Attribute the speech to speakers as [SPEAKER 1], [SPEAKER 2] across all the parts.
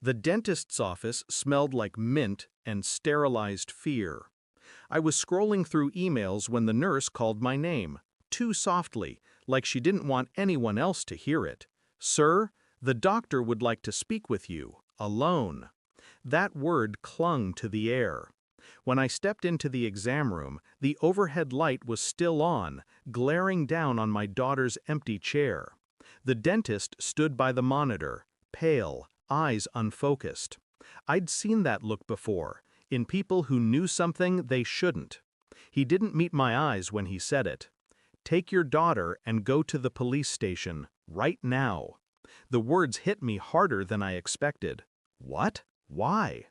[SPEAKER 1] The dentist's office smelled like mint and sterilized fear. I was scrolling through emails when the nurse called my name, too softly, like she didn't want anyone else to hear it. "Sir, the doctor would like to speak with you, alone." That word clung to the air. When I stepped into the exam room, the overhead light was still on, glaring down on my daughter's empty chair. The dentist stood by the monitor, pale, eyes unfocused. I'd seen that look before, in people who knew something they shouldn't. He didn't meet my eyes when he said it. "Take your daughter and go to the police station, right now." The words hit me harder than I expected. What? Why?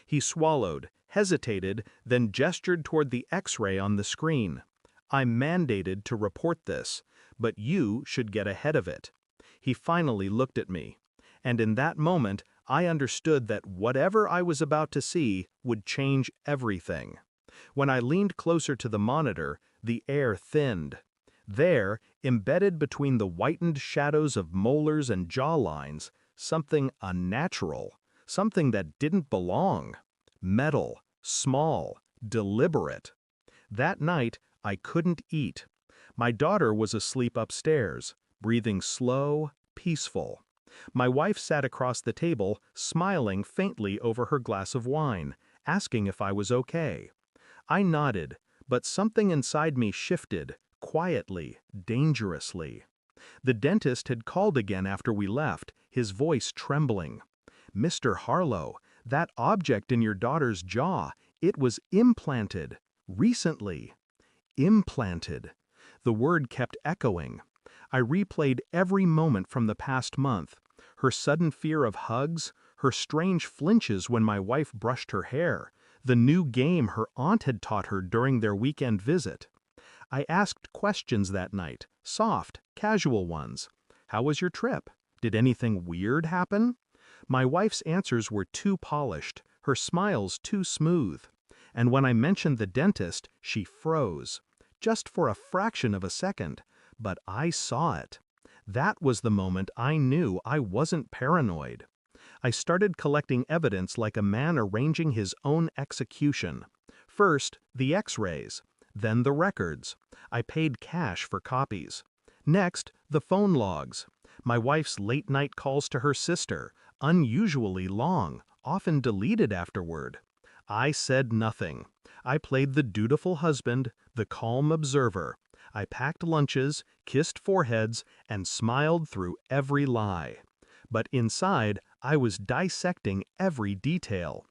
[SPEAKER 1] He swallowed, hesitated, then gestured toward the X-ray on the screen. "I'm mandated to report this, but you should get ahead of it." He finally looked at me. And in that moment, I understood that whatever I was about to see would change everything. When I leaned closer to the monitor, the air thinned. There, embedded between the whitened shadows of molars and jawlines, something unnatural, something that didn't belong. Metal, small, deliberate. That night, I couldn't eat. My daughter was asleep upstairs, breathing slow, peaceful. My wife sat across the table, smiling faintly over her glass of wine, asking if I was okay. I nodded, but something inside me shifted, quietly, dangerously. The dentist had called again after we left, his voice trembling. "Mr. Harlow, that object in your daughter's jaw, it was implanted. Recently." Implanted. The word kept echoing. I replayed every moment from the past month. Her sudden fear of hugs, her strange flinches when my wife brushed her hair, the new game her aunt had taught her during their weekend visit. I asked questions that night, soft, casual ones. "How was your trip? Did anything weird happen?" My wife's answers were too polished, her smiles too smooth. And when I mentioned the dentist, she froze. Just for a fraction of a second, but I saw it. That was the moment I knew I wasn't paranoid. I started collecting evidence like a man arranging his own execution. First, the X-rays, then the records. I paid cash for copies. Next, the phone logs. My wife's late-night calls to her sister, unusually long, often deleted afterward. I said nothing. I played the dutiful husband, the calm observer. I packed lunches, kissed foreheads, and smiled through every lie. But inside, I was dissecting every detail.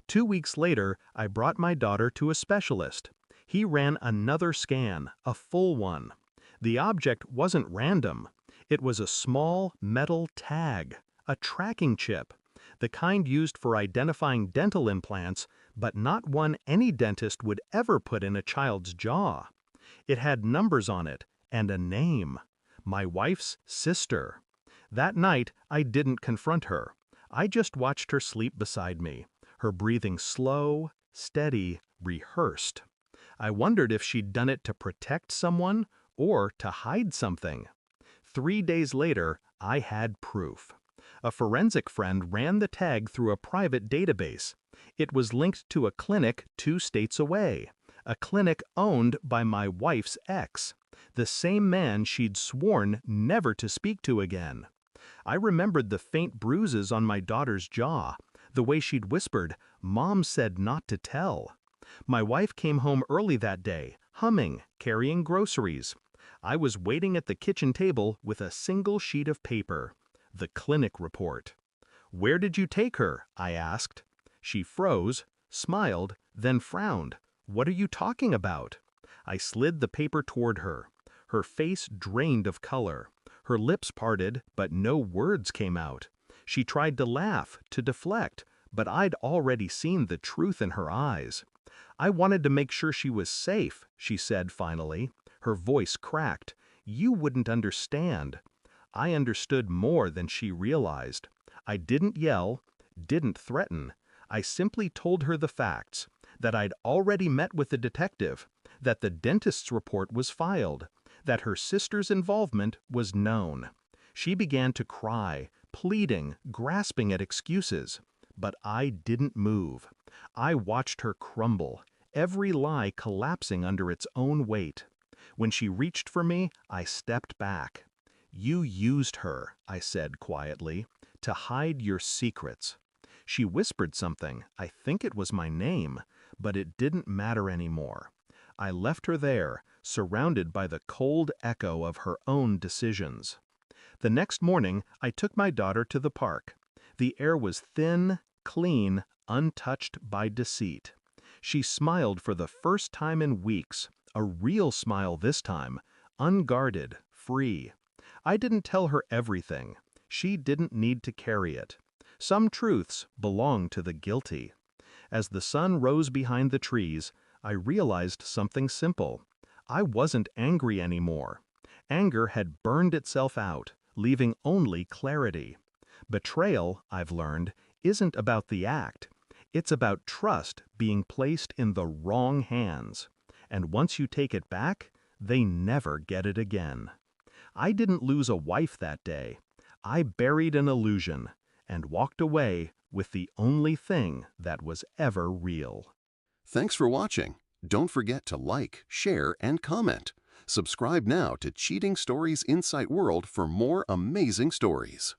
[SPEAKER 1] 2 weeks later, I brought my daughter to a specialist. He ran another scan, a full one. The object wasn't random. It was a small metal tag, a tracking chip, the kind used for identifying dental implants, but not one any dentist would ever put in a child's jaw. It had numbers on it, and a name. My wife's sister. That night, I didn't confront her. I just watched her sleep beside me, her breathing slow, steady, rehearsed. I wondered if she'd done it to protect someone or to hide something. 3 days later, I had proof. A forensic friend ran the tag through a private database. It was linked to a clinic 2 states away, a clinic owned by my wife's ex, the same man she'd sworn never to speak to again. I remembered the faint bruises on my daughter's jaw, the way she'd whispered, "Mom said not to tell." My wife came home early that day, humming, carrying groceries. I was waiting at the kitchen table with a single sheet of paper. The clinic report. "Where did you take her?" I asked. She froze, smiled, then frowned. "What are you talking about?" I slid the paper toward her. Her face drained of color. Her lips parted, but no words came out. She tried to laugh, to deflect, but I'd already seen the truth in her eyes. "I wanted to make sure she was safe," she said finally. Her voice cracked. "You wouldn't understand." I understood more than she realized. I didn't yell, didn't threaten. I simply told her the facts, that I'd already met with the detective, that the dentist's report was filed, that her sister's involvement was known. She began to cry, pleading, grasping at excuses. But I didn't move. I watched her crumble, every lie collapsing under its own weight. When she reached for me, I stepped back. "You used her," I said quietly, "to hide your secrets." She whispered something, I think it was my name, but it didn't matter anymore. I left her there, surrounded by the cold echo of her own decisions. The next morning, I took my daughter to the park. The air was thin, clean, untouched by deceit. She smiled for the first time in weeks, a real smile this time, unguarded, free. I didn't tell her everything. She didn't need to carry it. Some truths belong to the guilty. As the sun rose behind the trees, I realized something simple. I wasn't angry anymore. Anger had burned itself out, leaving only clarity. Betrayal, I've learned, isn't about the act. It's about trust being placed in the wrong hands. And once you take it back, they never get it again. I didn't lose a wife that day. I buried an illusion and walked away with the only thing that was ever real.
[SPEAKER 2] Thanks for watching. Don't forget to like, share, and comment. Subscribe now to Cheating Stories Insight World for more amazing stories.